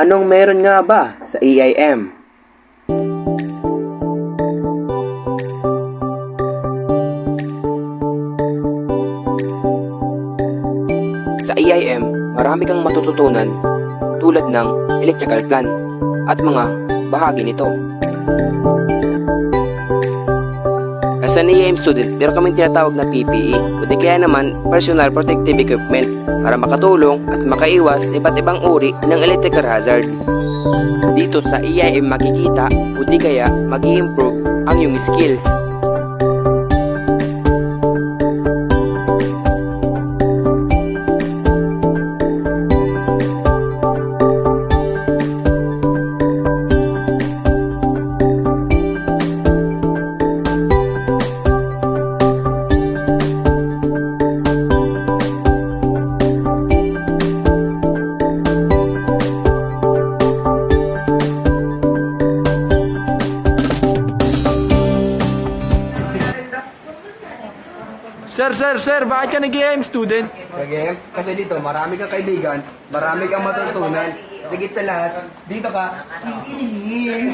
Anong meron nga ba sa EIM? Sa EIM, marami kang matututunan tulad ng electrical plan at mga bahagi nito. As an EIM student, meron kaming tinatawag na PPE o di kaya naman Personal Protective Equipment para makatulong at makaiwas sa iba't ibang uri ng electrical hazard. Dito sa EIM makikita o di kaya mag-i-improve ang iyong skills. Sir, bakit ka nag-EIM student? Sige, kasi dito marami kang kaibigan, marami kang matutunan, higit sa lahat, dito ka, kikilingin.